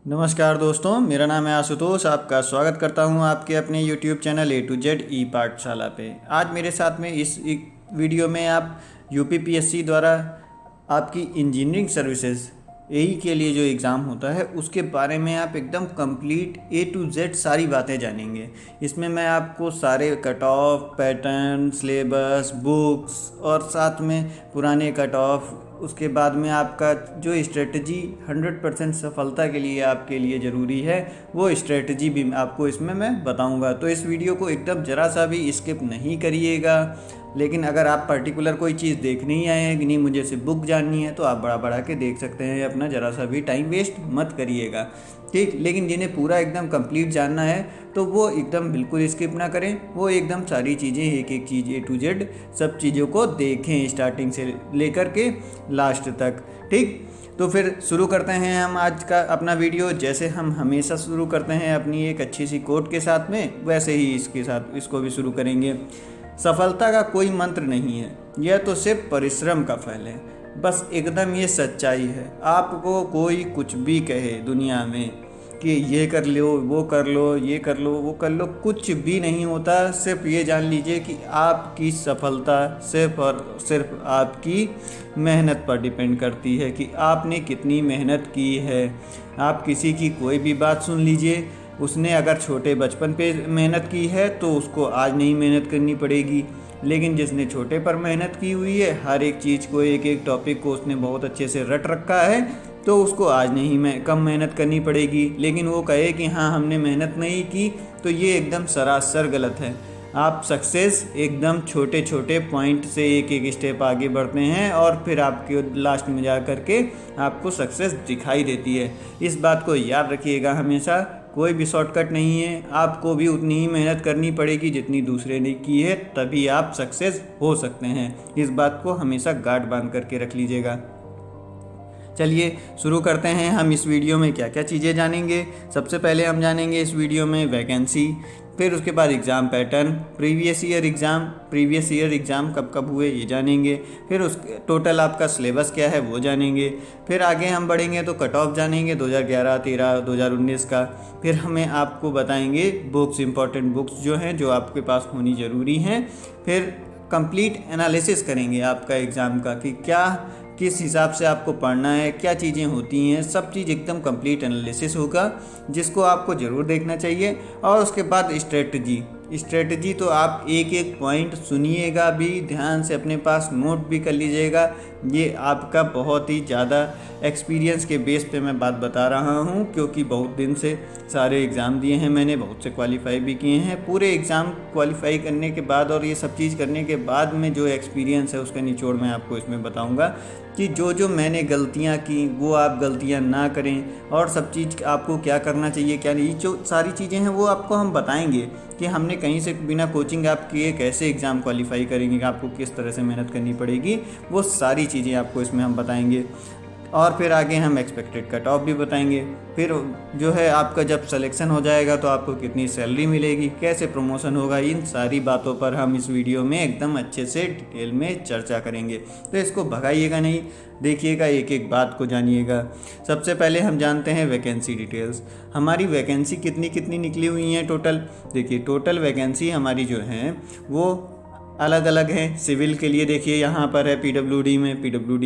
नमस्कार दोस्तों, मेरा नाम है आशुतोष। आपका स्वागत करता हूं आपके अपने YouTube channel A to Z ई पाठशाला पे। आज मेरे साथ में इस वीडियो में आप यूपीपीएससी द्वारा आपकी इंजीनियरिंग सर्विसेज एई के लिए जो एग्ज़ाम होता है उसके बारे में आप एकदम कंप्लीट A to Z सारी बातें जानेंगे। इसमें मैं आपको सारे cut off, pattern, syllabus, books और साथ में पुराने कट ऑफ, उसके बाद में आपका जो स्ट्रेटजी 100% सफलता के लिए आपके लिए ज़रूरी है वो स्ट्रेटजी भी आपको इसमें मैं बताऊंगा। तो इस वीडियो को एकदम ज़रा सा भी स्किप नहीं करिएगा। लेकिन अगर आप पर्टिकुलर कोई चीज़ देखने ही आए हैं कि नहीं मुझे सिर्फ बुक जाननी है तो आप बढ़ा बढ़ा के देख सकते हैं, अपना ज़रा सा भी टाइम वेस्ट मत करिएगा, ठीक। लेकिन जिन्हें पूरा एकदम कंप्लीट जानना है तो वो एकदम बिल्कुल स्किप ना करें, वो एकदम सारी चीज़ें एक एक चीज़ A to Z सब चीज़ों को देखें स्टार्टिंग से लेकर के लास्ट तक, ठीक। तो फिर शुरू करते हैं हम आज का अपना वीडियो। जैसे हम हमेशा शुरू करते हैं अपनी एक अच्छी सी कोट के साथ में, वैसे ही इसके साथ इसको भी शुरू करेंगे। सफलता का कोई मंत्र नहीं है, यह तो सिर्फ परिश्रम का फल है। बस एकदम ये सच्चाई है। आपको कोई कुछ भी कहे दुनिया में कि ये कर लो, वो कर लो, ये कर लो, वो कर लो, कुछ भी नहीं होता। सिर्फ ये जान लीजिए कि आपकी सफलता सिर्फ और सिर्फ आपकी मेहनत पर डिपेंड करती है कि आपने कितनी मेहनत की है। आप किसी की कोई भी बात सुन लीजिए, उसने अगर छोटे बचपन पे मेहनत की है तो उसको आज नहीं मेहनत करनी पड़ेगी। लेकिन जिसने छोटे पर मेहनत की हुई है, हर एक चीज़ को, एक एक टॉपिक को उसने बहुत अच्छे से रट रखा है, तो उसको आज नहीं कम मेहनत करनी पड़ेगी। लेकिन वो कहे कि हाँ हमने मेहनत नहीं की, तो ये एकदम सरासर गलत है। आप सक्सेस एकदम छोटे छोटे पॉइंट से एक एक स्टेप आगे बढ़ते हैं और फिर आपके लास्ट में जा कर के आपको सक्सेस दिखाई देती है। इस बात को याद रखिएगा हमेशा। कोई भी शॉर्टकट नहीं है, आपको भी उतनी ही मेहनत करनी पड़ेगी जितनी दूसरे ने की है, तभी आप सक्सेस हो सकते हैं। इस बात को हमेशा गांठ बांध करके रख लीजिएगा। चलिए शुरू करते हैं। हम इस वीडियो में क्या क्या चीज़ें जानेंगे। सबसे पहले हम जानेंगे इस वीडियो में वैकेंसी, फिर उसके बाद exam pattern, previous year exam कब कब हुए ये जानेंगे, फिर उस टोटल आपका सिलेबस क्या है वो जानेंगे। फिर आगे हम बढ़ेंगे तो कट ऑफ जानेंगे 2011, 13, 2019 का। फिर हमें आपको बताएंगे बुक्स, इंपॉर्टेंट बुक्स जो हैं जो आपके पास होनी ज़रूरी हैं। फिर कंप्लीट एनालिसिस करेंगे आपका एग्ज़ाम का कि क्या किस हिसाब से आपको पढ़ना है, क्या चीज़ें होती हैं, सब चीज़ एकदम कंप्लीट एनालिसिस होगा जिसको आपको ज़रूर देखना चाहिए। और उसके बाद स्ट्रेटजी तो आप एक एक पॉइंट सुनिएगा भी ध्यान से, अपने पास नोट भी कर लीजिएगा। ये आपका बहुत ही ज़्यादा एक्सपीरियंस के बेस पे मैं बात बता रहा हूँ, क्योंकि बहुत दिन से सारे एग्ज़ाम दिए हैं मैंने, बहुत से क्वालिफाई भी किए हैं। पूरे एग्ज़ाम क्वालिफाई करने के बाद और ये सब चीज़ करने के बाद में जो एक्सपीरियंस है उसका निचोड़ मैं आपको इसमें बताऊँगा कि जो जो मैंने गलतियाँ की वो आप गलतियाँ ना करें, और सब चीज़ आपको क्या करना चाहिए क्या नहीं, जो सारी चीज़ें हैं वो आपको हम बताएंगे कि हमने कहीं से बिना कोचिंग आप किए कैसे एग्ज़ाम क्वालिफाई करेंगे, आपको किस तरह से मेहनत करनी पड़ेगी, वो सारी चीज़ें आपको इसमें हम बताएंगे। और फिर आगे हम एक्सपेक्टेड कट ऑफ भी बताएंगे। फिर जो है आपका जब सिलेक्शन हो जाएगा तो आपको कितनी सैलरी मिलेगी, कैसे प्रमोशन होगा, इन सारी बातों पर हम इस वीडियो में एकदम अच्छे से डिटेल में चर्चा करेंगे। तो इसको भगाइएगा नहीं, देखिएगा, एक एक बात को जानिएगा। सबसे पहले हम जानते हैं वैकेंसी डिटेल्स। हमारी वैकेंसी कितनी कितनी निकली हुई हैं टोटल। देखिए टोटल वैकेंसी हमारी जो हैं वो अलग अलग हैं। सिविल के लिए देखिए यहाँ पर है पीडब्ल्यूडी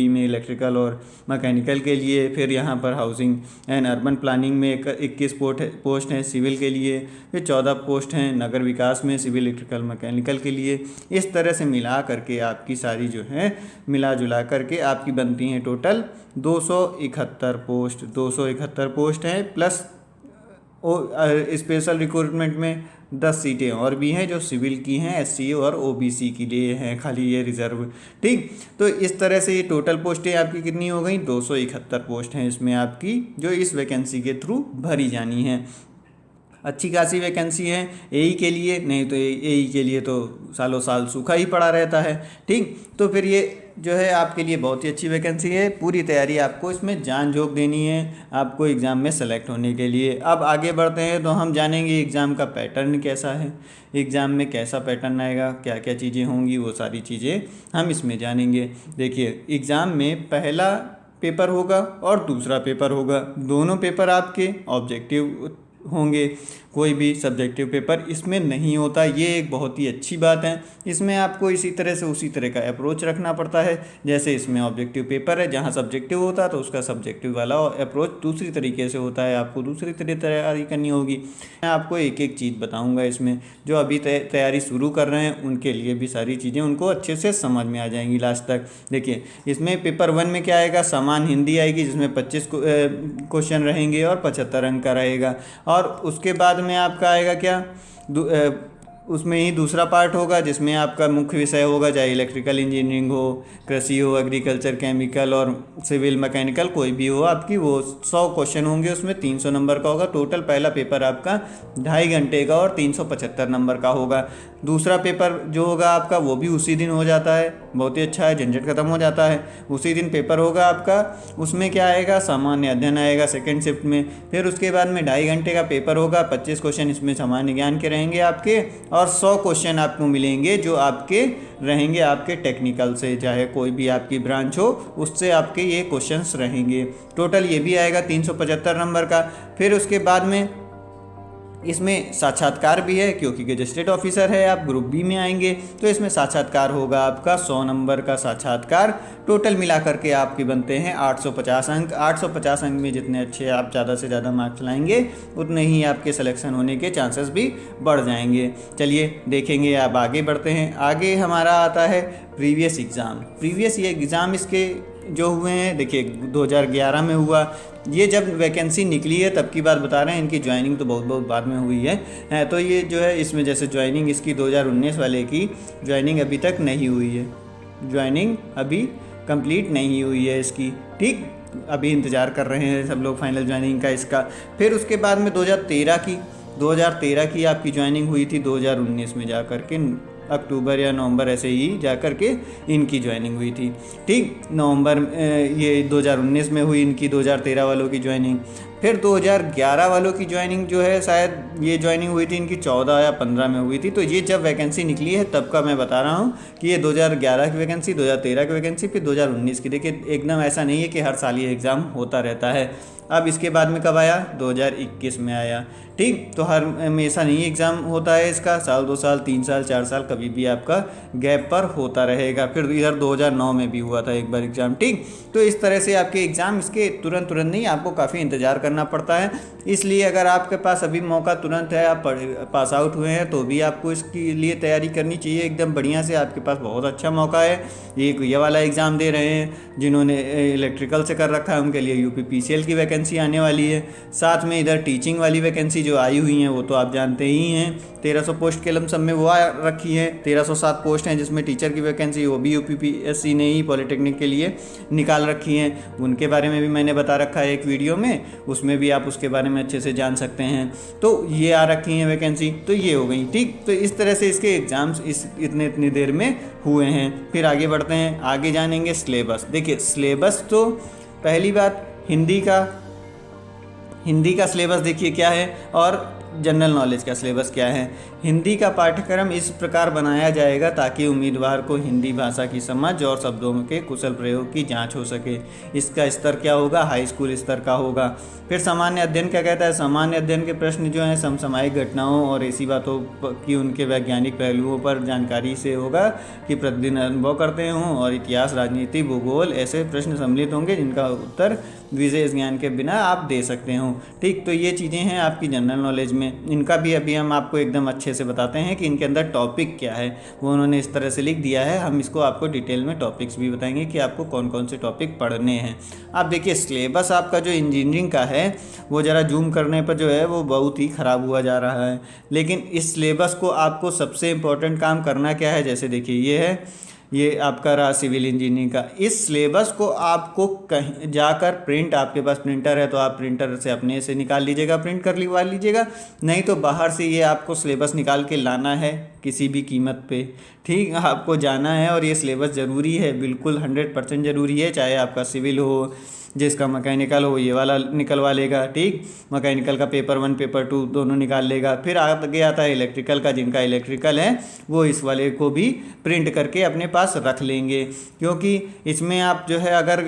में इलेक्ट्रिकल और मैकेनिकल के लिए। फिर यहाँ पर हाउसिंग एंड अर्बन प्लानिंग में 21 पोस्ट हैं सिविल के लिए। फिर 14 पोस्ट हैं नगर विकास में सिविल, इलेक्ट्रिकल, मैकेनिकल के लिए। इस तरह से मिला करके आपकी सारी जो है मिला जुला करके आपकी बनती हैं टोटल 271 पोस्ट हैं, प्लस स्पेशल रिक्रूटमेंट में 10 सीटें और भी हैं जो सिविल की हैं, एससी और ओबीसी के लिए हैं, खाली ये रिजर्व, ठीक। तो इस तरह से ये टोटल पोस्टें आपकी कितनी हो गई, 271 पोस्ट हैं इसमें आपकी, जो इस वैकेंसी के थ्रू भरी जानी है। अच्छी खासी वैकेंसी है एई के लिए, नहीं तो एई के लिए तो सालों साल सूखा ही पड़ा रहता है, ठीक। तो फिर ये जो है आपके लिए बहुत ही अच्छी वैकेंसी है। पूरी तैयारी आपको इसमें जान झोंक देनी है आपको एग्ज़ाम में सेलेक्ट होने के लिए। अब आगे बढ़ते हैं तो हम जानेंगे एग्ज़ाम का पैटर्न कैसा है, एग्ज़ाम में कैसा पैटर्न आएगा, क्या क्या चीज़ें होंगी, वो सारी चीज़ें हम इसमें जानेंगे। देखिए एग्ज़ाम में पहला पेपर होगा और दूसरा पेपर होगा। दोनों पेपर आपके ऑब्जेक्टिव होंगे, कोई भी सब्जेक्टिव पेपर इसमें नहीं होता। ये एक बहुत ही अच्छी बात है। इसमें आपको इसी तरह से उसी तरह का अप्रोच रखना पड़ता है जैसे इसमें ऑब्जेक्टिव पेपर है। जहाँ सब्जेक्टिव होता है तो उसका सब्जेक्टिव वाला अप्रोच दूसरी तरीके से होता है, आपको दूसरी तरह तैयारी करनी होगी। मैं आपको एक एक चीज़ बताऊँगा इसमें, जो अभी तैयारी शुरू कर रहे हैं उनके लिए भी सारी चीज़ें उनको अच्छे से समझ में आ जाएंगी लास्ट तक। देखिए इसमें पेपर 1 में क्या आएगा, समान हिंदी आएगी जिसमें 25 क्वेश्चन रहेंगे और 75 अंक का रहेगा। और उसके बाद में आपका आएगा क्या, उसमें ही दूसरा पार्ट होगा जिसमें आपका मुख्य विषय होगा, चाहे इलेक्ट्रिकल इंजीनियरिंग हो, कृषि हो, एग्रीकल्चर, केमिकल और सिविल मैकेनिकल कोई भी हो आपकी, वो 100 क्वेश्चन होंगे। उसमें 300 नंबर का होगा। टोटल पहला पेपर आपका 2.5 घंटे का और 375 नंबर का होगा। दूसरा पेपर जो होगा आपका वो भी उसी दिन हो जाता है, बहुत ही अच्छा है, झंझट खत्म हो जाता है। उसी दिन पेपर होगा आपका। उसमें क्या आएगा, सामान्य अध्ययन आएगा सेकंड शिफ्ट में। फिर उसके बाद में 2.5 घंटे का पेपर होगा। 25 क्वेश्चन इसमें सामान्य ज्ञान के रहेंगे आपके और 100 क्वेश्चन आपको मिलेंगे जो आपके रहेंगे आपके टेक्निकल से, चाहे कोई भी आपकी ब्रांच हो उससे आपके ये क्वेश्चंस रहेंगे। टोटल ये भी आएगा 375 नंबर का। फिर उसके बाद में इसमें साक्षात्कार भी है, क्योंकि गजेस्टेड ऑफिसर है आप, ग्रुप बी में आएंगे तो इसमें साक्षात्कार होगा आपका 100 नंबर का साक्षात्कार। टोटल मिला करके आपके बनते हैं 850 अंक। 850 अंक में जितने अच्छे आप ज़्यादा से ज़्यादा मार्क्स लाएंगे उतने ही आपके सिलेक्शन होने के चांसेस भी बढ़ जाएंगे। चलिए देखेंगे, आप आगे बढ़ते हैं। आगे हमारा आता है प्रीवियस एग्ज़ाम। प्रीवियस ये एग्ज़ाम इसके जो हुए हैं, देखिए 2011 में हुआ। ये जब वैकेंसी निकली है तब की बात बता रहे हैं, इनकी ज्वाइनिंग तो बहुत बाद में हुई है। तो ये जो है इसमें जैसे ज्वाइनिंग इसकी 2019 वाले की ज्वाइनिंग अभी तक नहीं हुई है, ज्वाइनिंग अभी कंप्लीट नहीं हुई है इसकी, ठीक। अभी इंतज़ार कर रहे हैं सब लोग फाइनल ज्वाइनिंग का इसका। फिर उसके बाद में 2013 की आपकी ज्वाइनिंग हुई थी, 2019 में जा कर के अक्टूबर या नवंबर ऐसे ही जा कर के इनकी ज्वाइनिंग हुई थी, ठीक। नवंबर ये 2019 में हुई इनकी 2013 वालों की ज्वाइनिंग। फिर 2011 वालों की ज्वाइनिंग जो है, शायद ये ज्वाइनिंग हुई थी इनकी 14 या 15 में हुई थी। तो ये जब वैकेंसी निकली है तब का मैं बता रहा हूँ कि ये 2011 की वैकेंसी, 2013 की वैकेंसी, फिर 2019 की। देखिए एकदम ऐसा नहीं है कि हर साल ये एग्ज़ाम होता रहता है। अब इसके बाद में कब आया, 2021 में आया, ठीक। तो हर हमेशा नहीं एग्ज़ाम होता है इसका, साल 2 साल 3 साल 4 साल कभी भी आपका गैप पर होता रहेगा। फिर इधर 2009 में भी हुआ था एक बार एग्ज़ाम, ठीक। तो इस तरह से आपके एग्ज़ाम इसके तुरंत नहीं, आपको काफ़ी इंतज़ार करना पड़ता है। इसलिए अगर आपके पास अभी मौका तुरंत है, आप पास आउट हुए हैं, तो भी आपको इसके लिए तैयारी करनी चाहिए एकदम बढ़िया से। आपके पास बहुत अच्छा मौका है। एक ये वाला एग्ज़ाम दे रहे हैं जिन्होंने इलेक्ट्रिकल से कर रखा है उनके लिए यूपीपीसीएल की वैकेंसी आने वाली है। साथ में इधर टीचिंग वाली वैकेंसी जो आई हुई हैं वो तो आप जानते ही हैं, 1300 पोस्ट के लमसम में वो आ रखी है। 1307 पोस्ट हैं जिसमें टीचर की वैकेंसी वो भी यूपीपीएससी ने ही पॉलिटेक्निक के लिए निकाल रखी हैं। उनके बारे में भी मैंने बता रखा है एक वीडियो में, उसमें भी आप उसके बारे में अच्छे से जान सकते हैं। तो ये आ रखी हैं वैकेंसी, तो ये हो गई, ठीक। तो इस तरह से इसके एग्ज़ाम्स इतनी देर में हुए हैं। फिर आगे बढ़ते हैं, आगे जानेंगे सिलेबस। देखिए सिलेबस तो पहली बात हिंदी का सिलेबस देखिए क्या है, और जनरल नॉलेज का सिलेबस क्या है। हिंदी का पाठ्यक्रम इस प्रकार बनाया जाएगा ताकि उम्मीदवार को हिंदी भाषा की समझ और शब्दों के कुशल प्रयोग की जांच हो सके। इसका स्तर क्या होगा, हाई स्कूल स्तर का होगा। फिर सामान्य अध्ययन क्या कहता है, सामान्य अध्ययन के प्रश्न जो हैं समसामयिक घटनाओं और ऐसी बातों की उनके वैज्ञानिक पहलुओं पर जानकारी से होगा कि प्रतिदिन अनुभव करते हों, और इतिहास, राजनीति, भूगोल ऐसे प्रश्न सम्मिलित होंगे जिनका उत्तर विशेष ज्ञान के बिना आप दे सकते हो, ठीक। तो ये चीज़ें हैं आपकी जनरल नॉलेज में। इनका भी अभी हम आपको एकदम अच्छे से बताते हैं कि इनके अंदर टॉपिक क्या है, वो उन्होंने इस तरह से लिख दिया है। हम इसको आपको डिटेल में टॉपिक्स भी बताएंगे कि आपको कौन कौन से टॉपिक पढ़ने हैं। आप देखिए सिलेबस आपका जो इंजीनियरिंग का है वो ज़रा जूम करने पर जो है वो बहुत ही ख़राब हुआ जा रहा है। लेकिन इस सिलेबस को आपको सबसे इम्पोर्टेंट काम करना क्या है, जैसे देखिए ये है, ये आपका रहा सिविल इंजीनियरिंग का। इस सिलेबस को आपको कहीं जाकर प्रिंट, आपके पास प्रिंटर है तो आप प्रिंटर से अपने से निकाल लीजिएगा, प्रिंट कर लिखवा लीजिएगा, नहीं तो बाहर से ये आपको सिलेबस निकाल के लाना है किसी भी कीमत पे, ठीक। आपको जाना है और ये सिलेबस ज़रूरी है, बिल्कुल 100% ज़रूरी है, चाहे आपका सिविल हो जिसका मैकेनिकल हो ये वाला निकलवा लेगा, ठीक। मैकेनिकल का पेपर 1 पेपर 2 दोनों निकाल लेगा। फिर आगे आता है इलेक्ट्रिकल का, जिनका इलेक्ट्रिकल है वो इस वाले को भी प्रिंट करके अपने पास रख लेंगे, क्योंकि इसमें आप जो है अगर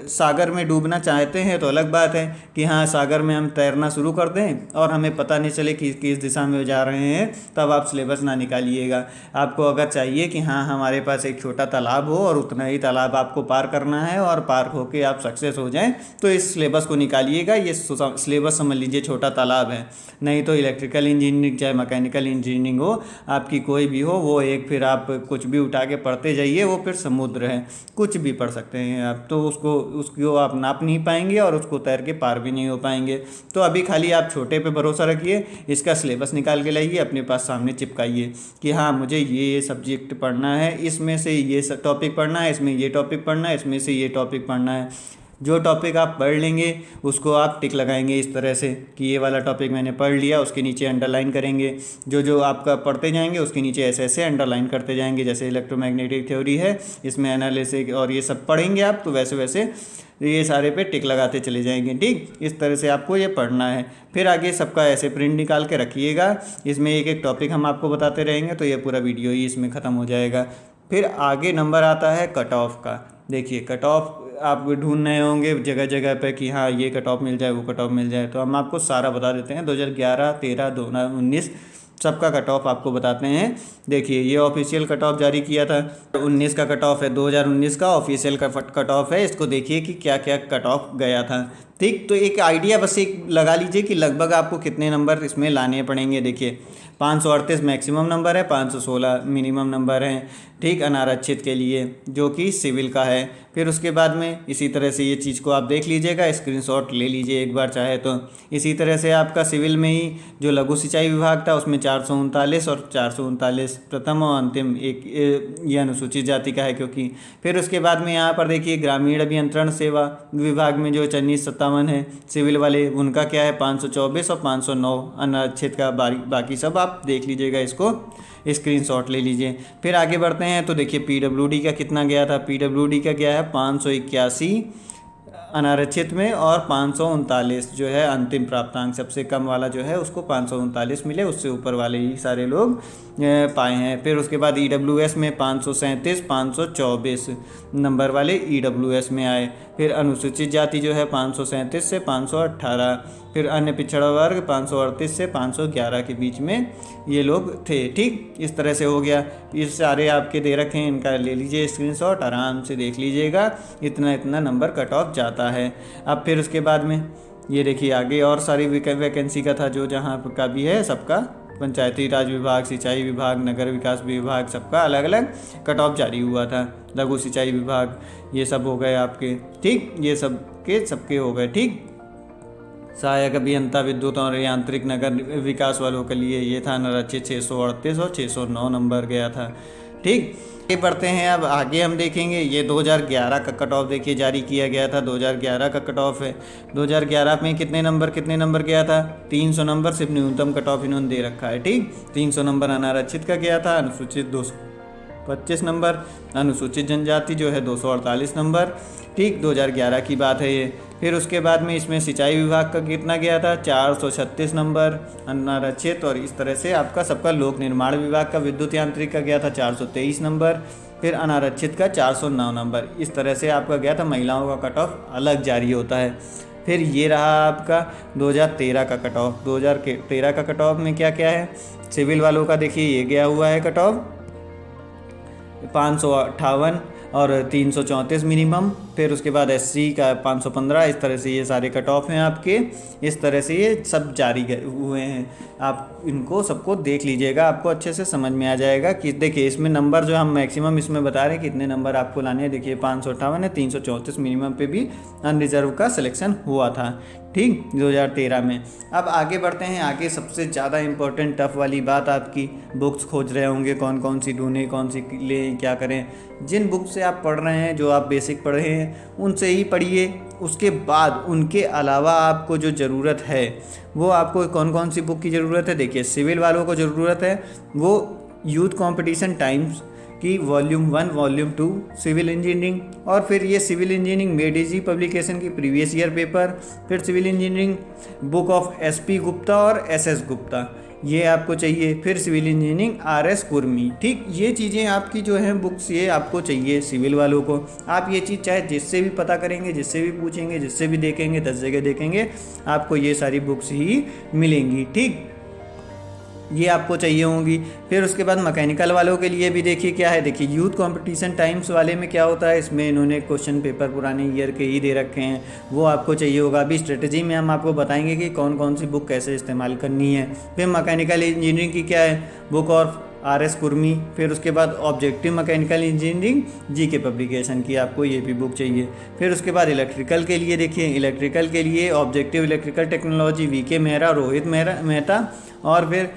सागर में डूबना चाहते हैं तो अलग बात है कि हाँ सागर में हम तैरना शुरू कर दें और हमें पता नहीं चले कि किस दिशा में जा रहे हैं, तब आप सिलेबस ना निकालिएगा। आपको अगर चाहिए कि हाँ हमारे पास एक छोटा तालाब हो और उतना ही तालाब आपको पार करना है और पार होके आप सक्सेस हो जाएं, तो इस सिलेबस को निकालिएगा। ये सिलेबस समझ लीजिए छोटा तालाब है। नहीं तो इलेक्ट्रिकल इंजीनियरिंग चाहे मैकेनिकल इंजीनियरिंग हो, आपकी कोई भी हो, वो एक फिर आप कुछ भी उठा के पढ़ते जाइए, वो फिर समुद्र है, कुछ भी पढ़ सकते हैं आप, तो उसको आप नाप नहीं पाएंगे और उसको तैर के पार भी नहीं हो पाएंगे। तो अभी खाली आप छोटे पे भरोसा रखिए, इसका सिलेबस निकाल के लाइए, अपने पास सामने चिपकाइए कि हाँ मुझे ये सब्जेक्ट पढ़ना है, इसमें से ये टॉपिक पढ़ना है, इसमें ये टॉपिक पढ़ना है, इसमें से ये टॉपिक पढ़ना है। जो टॉपिक आप पढ़ लेंगे उसको आप टिक लगाएंगे इस तरह से कि ये वाला टॉपिक मैंने पढ़ लिया, उसके नीचे अंडरलाइन करेंगे। जो जो आपका पढ़ते जाएंगे उसके नीचे ऐसे ऐसे अंडरलाइन करते जाएंगे। जैसे इलेक्ट्रोमैग्नेटिक थ्योरी है, इसमें एनालिसिस और ये सब पढ़ेंगे आप, तो वैसे वैसे ये सारे पे टिक लगाते चले जाएंगे, ठीक। इस तरह से आपको ये पढ़ना है। फिर आगे सबका ऐसे प्रिंट निकाल के रखिएगा, इसमें एक एक टॉपिक हम आपको बताते रहेंगे, तो ये पूरा वीडियो ही इसमें ख़त्म हो जाएगा। फिर आगे नंबर आता है कट ऑफ का। देखिए कट ऑफ आप ढूंढ रहे होंगे जगह जगह पे कि हाँ ये कट ऑफ मिल जाए, वो कट ऑफ मिल जाए, तो हम आपको सारा बता देते हैं। 2011, 13, 2019 सबका कट ऑफ आपको बताते हैं। देखिए ये ऑफिशियल कट ऑफ जारी किया था, 19 का कट ऑफ है, 2019 का ऑफिशियल का कट ऑफ है। इसको देखिए कि क्या क्या कट ऑफ गया था, ठीक। तो एक आइडिया बस एक लगा लीजिए कि लगभग आपको कितने नंबर इसमें लाने पड़ेंगे। देखिए 538 मैक्सिमम नंबर है, 516 मिनिमम नंबर हैं, ठीक, अनारक्षित के लिए, जो कि सिविल का है। फिर उसके बाद में इसी तरह से ये चीज़ को आप देख लीजिएगा, स्क्रीनशॉट ले लीजिए एक बार चाहे तो। इसी तरह से आपका सिविल में ही जो लघु सिंचाई विभाग था उसमें 439 और 439 प्रथम और अंतिम एक ये अनुसूचित जाति का है क्योंकि। फिर उसके बाद में यहाँ पर देखिए ग्रामीण अभियंत्रण सेवा विभाग में जो 5457 है सिविल वाले, उनका क्या है 524 और 509 अनारक्षित का। बाकी सब आप देख लीजिएगा, इसको स्क्रीनशॉट ले लीजिए। फिर आगे बढ़ते हैं तो देखिए पीडब्ल्यूडी का कितना गया था। पीडब्ल्यूडी का गया है 581 अनारक्षित में और 539 जो है अंतिम प्राप्तांक, सबसे कम वाला जो है उसको 539 मिले, उससे ऊपर वाले ही सारे लोग पाए हैं। फिर उसके बाद ईडब्ल्यूएस में 537, 524 नंबर वाले ईडब्ल्यूएस में आए। फिर अनुसूचित जाति जो है 537 से 518, फिर अन्य पिछड़ा वर्ग 538 से 511 के बीच में ये लोग थे, ठीक। इस तरह से हो गया। ये सारे आपके दे रखे हैं, इनका ले लीजिए स्क्रीनशॉट, आराम से देख लीजिएगा, इतना इतना नंबर कट ऑफ जाता है। अब फिर उसके बाद में ये देखिए आगे और सारी वैकेंसी का था, जो जहाँ का भी है सबका, पंचायती राज विभाग, सिंचाई विभाग, नगर विकास विभाग, सबका अलग अलग कट ऑफ जारी हुआ था। लघु सिंचाई विभाग ये सब हो गए आपके, ठीक, ये सबके हो गए, ठीक। सहायक अभियंता विद्युत और यांत्रिक नगर विकास वालों के लिए ये था अनारक्षित 638 और 609 नंबर गया था, ठीक। ये पढ़ते हैं अब आगे हम देखेंगे। ये 2011 का कट ऑफ देखिए जारी किया गया था, 2011 का कट ऑफ है। 2011 में कितने नंबर गया था, 300 नंबर सिर्फ न्यूनतम कट ऑफ इन्होंने दे रखा है, ठीक। 300 नंबर अनारक्षित का गया था, अनुसूचित 225 नंबर, अनुसूचित जनजाति जो है 248 नंबर, ठीक। 2011 की बात है ये। फिर उसके बाद में इसमें सिंचाई विभाग का कितना गया था, 436 नंबर अनारक्षित, और इस तरह से आपका सबका लोक निर्माण विभाग का विद्युत यांत्रिक का गया था 423 नंबर, फिर अनारक्षित का 409 नंबर। इस तरह से आपका गया था। महिलाओं का कट ऑफ अलग जारी होता है। फिर ये रहा आपका 2013 का कट ऑफ। 2013 का कट ऑफ में क्या क्या है, सिविल वालों का देखिए ये गया हुआ है कट ऑफ 558 और 334 मिनिमम। फिर उसके बाद एससी का 515। इस तरह से ये सारे कट ऑफ हैं आपके, इस तरह से ये सब जारी हुए हैं। आप इनको सबको देख लीजिएगा, आपको अच्छे से समझ में आ जाएगा कि देखिए इसमें नंबर जो हम मैक्सिमम इसमें बता रहे हैं कितने नंबर आपको लाने हैं। देखिए 558 है, 334 मिनिमम पे भी अनरिजर्व का सिलेक्शन हुआ था, ठीक, 2013 में। अब आगे बढ़ते हैं। आगे सबसे ज़्यादा इम्पोर्टेंट टफ वाली बात, आपकी बुक्स खोज रहे होंगे कौन कौन सी ढूंढें, कौन सी लें, क्या करें। जिन बुक से आप पढ़ रहे हैं, जो आप बेसिक पढ़े हैं, उनसे ही पढ़िए। उसके बाद उनके अलावा आपको जो ज़रूरत है वो आपको कौन कौन सी बुक की ज़रूरत है। देखिए सिविल वालों को ज़रूरत है वो यूथ कंपटीशन टाइम्स कि वॉल्यूम 1 वॉल्यूम 2 सिविल इंजीनियरिंग, और फिर ये civil engineering made easy publication की प्रीवियस ईयर पेपर, फिर civil engineering book of SP Gupta और SS गुप्ता ये आपको चाहिए, फिर सिविल इंजीनियरिंग RS कुर्मी। ठीक, ये चीज़ें आपकी जो हैं बुक्स ये आपको चाहिए सिविल वालों को। आप ये चीज़ चाहे जिससे भी पता करेंगे, जिससे भी पूछेंगे, जिससे भी देखेंगे, 10 जगह देखेंगे, आपको ये सारी बुक्स ही मिलेंगी। ठीक, ये आपको चाहिए होंगी। फिर उसके बाद मैकेनिकल वालों के लिए भी देखिए क्या है, देखिए यूथ कंपटीशन टाइम्स वाले में क्या होता है, इसमें इन्होंने क्वेश्चन पेपर पुराने ईयर के ही दे रखे हैं, वो आपको चाहिए होगा। अभी स्ट्रेटजी में हम आपको बताएंगे कि कौन कौन सी बुक कैसे इस्तेमाल करनी है। फिर मैकेनिकल इंजीनियरिंग की क्या है, बुक ऑफ RS कुर्मी। फिर उसके बाद objective mechanical engineering GK publication की आपको ये भी बुक चाहिए। फिर उसके बाद इलेक्ट्रिकल के लिए देखिए, इलेक्ट्रिकल के लिए objective electrical technology VK Mehra, Rohit Mehta, और फिर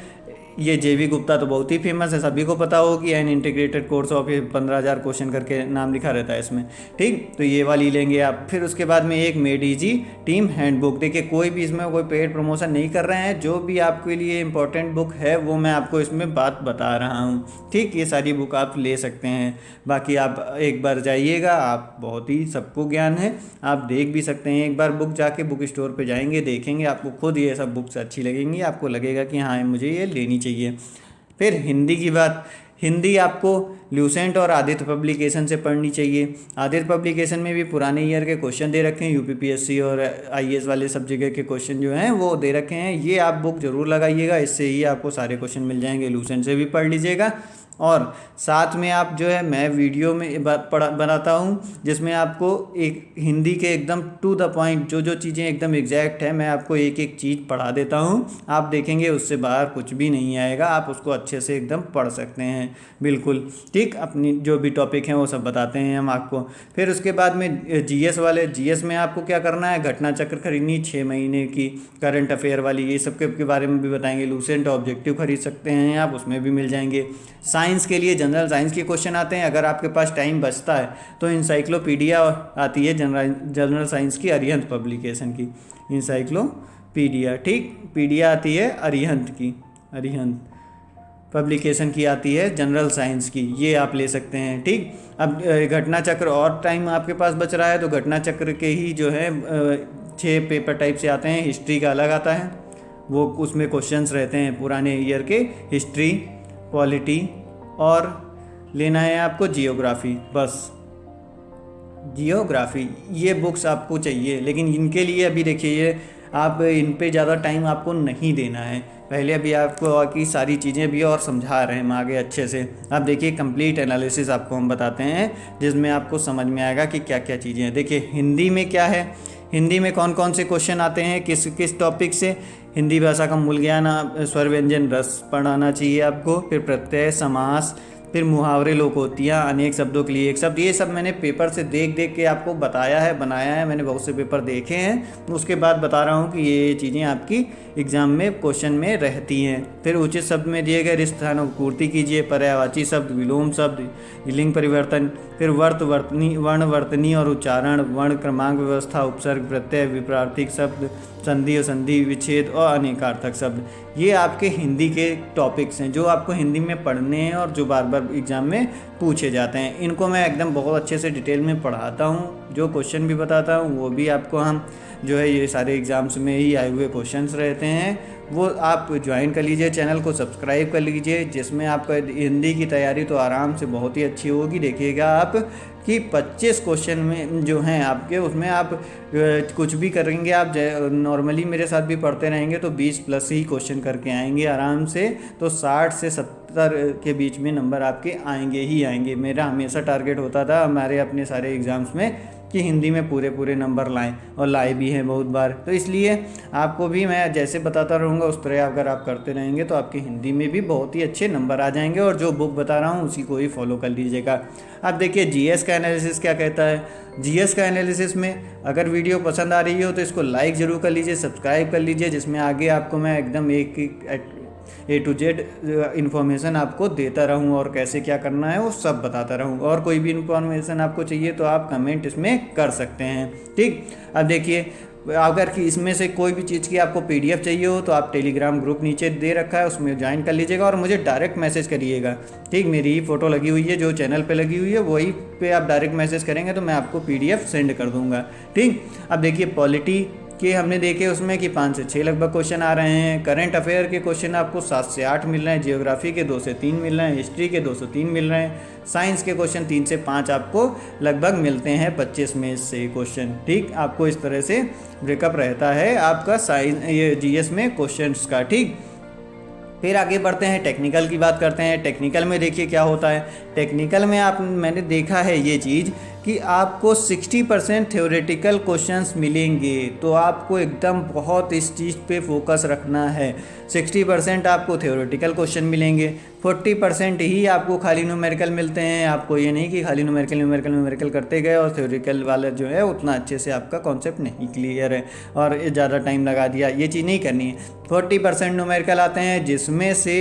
ये JV गुप्ता तो बहुत ही फेमस है, सभी को पता हो कि an integrated course of 15,000 question करके नाम लिखा रहता है इसमें। ठीक, तो ये वाली लेंगे आप। फिर उसके बाद में एक मेड इजी टीम हैंडबुक। देखिए कोई भी इसमें कोई पेड प्रमोशन नहीं कर रहे हैं, जो भी आपके लिए इंपॉर्टेंट बुक है वो मैं आपको इसमें बात बता रहा हूँ। ठीक, ये सारी बुक आप ले सकते हैं। बाकी आप एक बार जाइएगा, आप बहुत ही सबको ज्ञान है, आप देख भी सकते हैं। एक बार बुक जाके बुक स्टोर पे जाएंगे, देखेंगे, आपको खुद ये सब बुक्स अच्छी लगेंगी, आपको लगेगा कि हाँ मुझे ये लेनी चाहिए। फिर हिंदी की बात, हिंदी आपको ल्यूसेंट और आदित्य पब्लिकेशन से पढ़नी चाहिए। आदित्य पब्लिकेशन में भी पुराने ईयर के क्वेश्चन दे रखे हैं, UPPSC और IAS वाले सब जगह के क्वेश्चन जो हैं वो दे रखे हैं। ये आप बुक ज़रूर लगाइएगा, इससे ही आपको सारे क्वेश्चन मिल जाएंगे। ल्यूसेंट से भी पढ़ लीजिएगा, और साथ में आप जो है मैं वीडियो में बनाता हूँ जिसमें आपको एक हिंदी के एकदम टू द पॉइंट जो चीज़ें एकदम एग्जैक्ट है, मैं आपको एक एक चीज़ पढ़ा देता हूँ। आप देखेंगे उससे बाहर कुछ भी नहीं आएगा, आप उसको अच्छे से एकदम पढ़ सकते हैं बिल्कुल। ठीक, अपनी जो भी टॉपिक हैं वो सब बताते हैं हम आपको। फिर उसके बाद में GS वाले, GS में आपको क्या करना है, घटना चक्र खरीदनी 6 महीने की, करंट अफेयर वाली, ये सब के बारे में भी बताएंगे। लूसेंट ऑब्जेक्टिव खरीद सकते हैं आप, उसमें भी मिल जाएंगे। साइंस के लिए जनरल साइंस के क्वेश्चन आते हैं, अगर आपके पास टाइम बचता है तो इंसाइक्लोपीडिया आती है जनरल साइंस की, अरिहंत पब्लिकेशन की इंसाइक्लोपीडिया। ठीक, पीडिया आती है अरिहंत की, अरिहंत पब्लिकेशन की आती है जनरल साइंस की, ये आप ले सकते हैं। ठीक, अब घटना चक्र और टाइम आपके पास बच रहा है तो घटना चक्र के ही जो है 6 पेपर टाइप से आते हैं। हिस्ट्री का अलग आता है, वो उसमें क्वेश्चंस रहते हैं पुराने ईयर के, हिस्ट्री, पॉलिटी, और लेना है आपको जियोग्राफी। बस जियोग्राफी ये बुक्स आपको चाहिए, लेकिन इनके लिए अभी देखिए ये आप इन पे ज़्यादा टाइम आपको नहीं देना है। पहले अभी आपको बाकी सारी चीज़ें भी और समझा रहे हैं हम आगे अच्छे से। आप देखिए कंप्लीट एनालिसिस आपको हम बताते हैं जिसमें आपको समझ में आएगा कि क्या क्या चीज़ें हैं। देखिए हिंदी में क्या है, हिंदी में कौन कौन से क्वेश्चन आते हैं, किस किस टॉपिक से। हिंदी भाषा का मूल ज्ञान, स्वर व्यंजन रस पढ़ाना चाहिए आपको। फिर प्रत्यय, समास, फिर मुहावरे, लोकोक्तियाँ, अनेक शब्दों के लिए एक शब्द, ये सब मैंने पेपर से देख देख के आपको बताया है, बनाया है। मैंने बहुत से पेपर देखे हैं, उसके बाद बता रहा हूँ कि ये चीज़ें आपकी एग्जाम में क्वेश्चन में रहती हैं। फिर उचित शब्द में दिए गए रिक्त स्थानों की पूर्ति कीजिए। पर्यायवाची शब्द, विलोम शब्द, लिंग परिवर्तन, फिर वर्ण वर्तनी और उच्चारण, वर्ण क्रमांक व्यवस्था, उपसर्ग, प्रत्यय, विपरीत शब्द, संधि और संधि विच्छेद और अनेकार्थक शब्द, ये आपके हिंदी के टॉपिक्स हैं जो आपको हिंदी में पढ़ने हैं और जो बार बार एग्जाम में पूछे जाते हैं। इनको मैं एकदम बहुत अच्छे से डिटेल में पढ़ाता हूँ, जो क्वेश्चन भी बताता हूँ वो भी आपको हम जो है ये सारे एग्ज़ाम्स में ही आए हुए क्वेश्चंस रहते हैं, वो आप ज्वाइन कर लीजिए, चैनल को सब्सक्राइब कर लीजिए, जिसमें आपका हिंदी की तैयारी तो आराम से बहुत ही अच्छी होगी। देखिएगा आप कि 25 क्वेश्चन में जो हैं आपके, उसमें आप कुछ भी करेंगे, आप नॉर्मली मेरे साथ भी पढ़ते रहेंगे तो 20 प्लस ही क्वेश्चन करके आएंगे आराम से, तो 60 से 70 के बीच में नंबर आपके आएंगे ही आएंगे। मेरा हमेशा टारगेट होता था हमारे अपने सारे एग्ज़ाम्स में कि हिंदी में पूरे नंबर लाएं, और लाए भी हैं बहुत बार। तो इसलिए आपको भी मैं जैसे बताता रहूँगा उस तरह अगर आप करते रहेंगे तो आपके हिंदी में भी बहुत ही अच्छे नंबर आ जाएंगे, और जो बुक बता रहा हूँ उसी को ही फॉलो कर लीजिएगा। अब देखिए जीएस का एनालिसिस क्या कहता है। जीएस का एनालिसिस में अगर वीडियो पसंद आ रही हो तो इसको लाइक ज़रूर कर लीजिए, सब्सक्राइब कर लीजिए, जिसमें आगे आपको मैं एकदम एक A to Z इन्फॉर्मेशन आपको देता रहूँ और कैसे क्या करना है वो सब बताता रहूँ। और कोई भी इन्फॉर्मेशन आपको चाहिए तो आप कमेंट इसमें कर सकते हैं। ठीक, अब देखिए अगर कि इसमें से कोई भी चीज़ की आपको PDF चाहिए हो तो आप टेलीग्राम ग्रुप नीचे दे रखा है, उसमें ज्वाइन कर लीजिएगा और मुझे डायरेक्ट मैसेज करिएगा। ठीक, मेरी ही फ़ोटो लगी हुई है जो चैनल पे लगी हुई है, वही पे आप डायरेक्ट मैसेज करेंगे तो मैं आपको PDF सेंड कर दूंगा। ठीक, अब देखिए पॉलिटी कि हमने देखे उसमें कि 5 से 6 लगभग क्वेश्चन आ रहे हैं। करंट अफेयर के क्वेश्चन आपको 7 से 8 मिल रहे हैं, जियोग्राफी के 2 से 3 मिल रहे हैं, हिस्ट्री के 2 से 3 मिल रहे हैं, साइंस के क्वेश्चन 3 से 5 आपको लगभग मिलते हैं 25 में से क्वेश्चन। ठीक, आपको इस तरह से ब्रेकअप रहता है आपका साइंस ये GS में क्वेश्चंस का। ठीक, फिर आगे बढ़ते हैं, टेक्निकल की बात करते हैं। टेक्निकल में देखिए क्या होता है। टेक्निकल में मैंने देखा है ये चीज़ कि आपको 60% थ्योरेटिकल क्वेश्चंस मिलेंगे, तो आपको एकदम बहुत इस चीज़ पे फोकस रखना है। 60% आपको थ्योरेटिकल क्वेश्चन मिलेंगे, 40% ही आपको खाली न्यूमेरिकल मिलते हैं। आपको ये नहीं कि खाली न्यूमेरिकल करते गए और थ्योरेटिकल वाला जो है उतना अच्छे से आपका कॉन्सेप्ट नहीं क्लियर है और ज़्यादा टाइम लगा दिया, ये चीज़ नहीं करनी है। 40% न्यूमेरिकल आते हैं, जिसमें से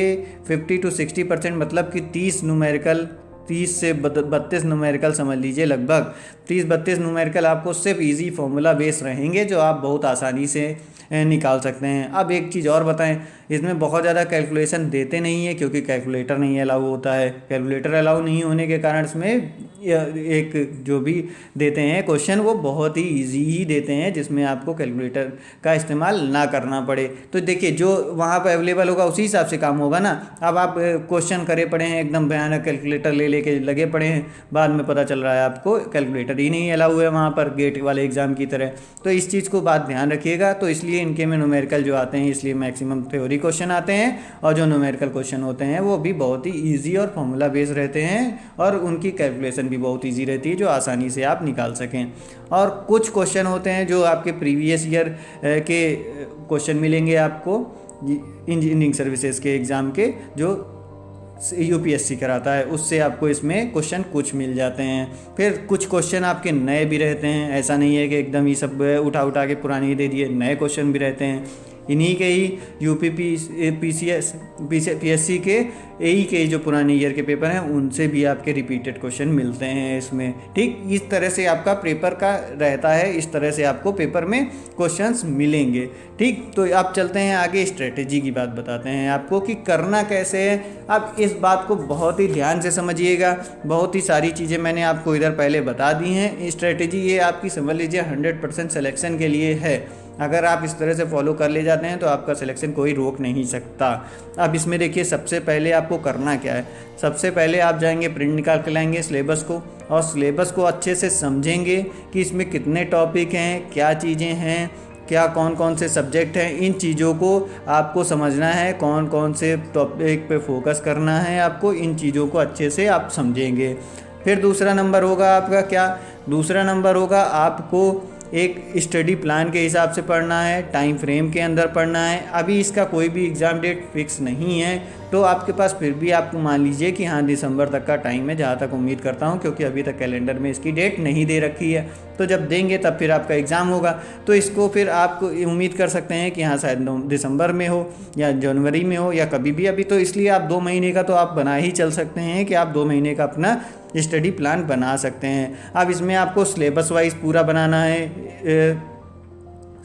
50 to 60% मतलब कि 30 से 32 न्यूमेरिकल समझ लीजिए, लगभग 30-32 न्यूमेरिकल आपको सिर्फ इजी फॉर्मूला बेस रहेंगे जो आप बहुत आसानी से निकाल सकते हैं। अब एक चीज़ और बताएं, इसमें बहुत ज़्यादा कैलकुलेशन देते नहीं है क्योंकि कैलकुलेटर नहीं अलाउ होता है। कैलकुलेटर अलाउ नहीं होने के कारण इसमें एक जो भी देते हैं क्वेश्चन वो बहुत ही इजी ही देते हैं, जिसमें आपको कैलकुलेटर का इस्तेमाल ना करना पड़े। तो देखिए जो वहाँ पर अवेलेबल होगा उसी हिसाब से काम होगा ना। अब आप क्वेश्चन करे पड़े हैं एकदम भयानक, कैलकुलेटर ले लेके लगे पड़े हैं, बाद में पता चल रहा है आपको कैलकुलेटर ही नहीं अलाउ है वहाँ पर गेट वाले एग्ज़ाम की तरह। तो इस चीज़ को बात ध्यान रखिएगा। तो इसलिए इनके में न्यूमेरिकल जो आते हैं इसलिए मैक्सिमम थ्योरी क्वेश्चन आते हैं, और जो न्यूमेरिकल क्वेश्चन होते हैं वो भी बहुत ही ईजी और फॉर्मूला बेस्ड रहते हैं और उनकी कैलकुलेशन भी बहुत ईजी रहती है जो आसानी से आप निकाल सकें। और कुछ क्वेश्चन होते हैं जो आपके प्रीवियस ईयर के क्वेश्चन मिलेंगे आपको इंजीनियरिंग सर्विसेज के एग्ज़ाम के जो UPSC कराता है, उससे आपको इसमें क्वेश्चन कुछ मिल जाते हैं। फिर कुछ क्वेश्चन आपके नए भी रहते हैं, ऐसा नहीं है कि एकदम ही सब उठा के पुराने ही दे दिए, नए क्वेश्चन भी रहते हैं। इन्हीं के ही PSC के AE के जो पुराने ईयर के पेपर हैं उनसे भी आपके रिपीटेड क्वेश्चन मिलते हैं इसमें। ठीक, इस तरह से आपका पेपर का रहता है, इस तरह से आपको पेपर में क्वेश्चंस मिलेंगे। ठीक, तो आप चलते हैं आगे, स्ट्रेटेजी की बात बताते हैं आपको कि करना कैसे है। आप इस बात को बहुत ही ध्यान से समझिएगा, बहुत ही सारी चीज़ें मैंने आपको इधर पहले बता दी हैं। स्ट्रेटेजी ये आपकी समझ लीजिए 100% सिलेक्शन के लिए है। अगर आप इस तरह से फॉलो कर ले जाते हैं तो आपका सिलेक्शन कोई रोक नहीं सकता। अब इसमें देखिए सबसे पहले आपको करना क्या है। सबसे पहले आप जाएंगे, प्रिंट निकाल के लाएंगे सिलेबस को, और सिलेबस को अच्छे से समझेंगे कि इसमें कितने टॉपिक हैं, क्या चीज़ें हैं, क्या कौन कौन से सब्जेक्ट हैं। इन चीज़ों को आपको समझना है, कौन कौन से टॉपिक पे फोकस करना है आपको, इन चीज़ों को अच्छे से आप समझेंगे। फिर दूसरा नंबर होगा आपका क्या, दूसरा नंबर होगा आपको एक स्टडी प्लान के हिसाब से पढ़ना है, टाइम फ्रेम के अंदर पढ़ना है। अभी इसका कोई भी एग्ज़ाम डेट फिक्स नहीं है, तो आपके पास फिर भी आपको मान लीजिए कि हाँ दिसंबर तक का टाइम है, जहाँ तक उम्मीद करता हूँ, क्योंकि अभी तक कैलेंडर में इसकी डेट नहीं दे रखी है। तो जब देंगे तब फिर आपका एग्ज़ाम होगा, तो इसको फिर आप उम्मीद कर सकते हैं कि हाँ शायद दिसंबर में हो या जनवरी में हो या कभी भी। अभी तो इसलिए आप 2 महीने का तो आप बना ही चल सकते हैं कि आप 2 महीने का अपना स्टडी प्लान बना सकते हैं। अब इसमें आपको सिलेबस वाइज पूरा बनाना है,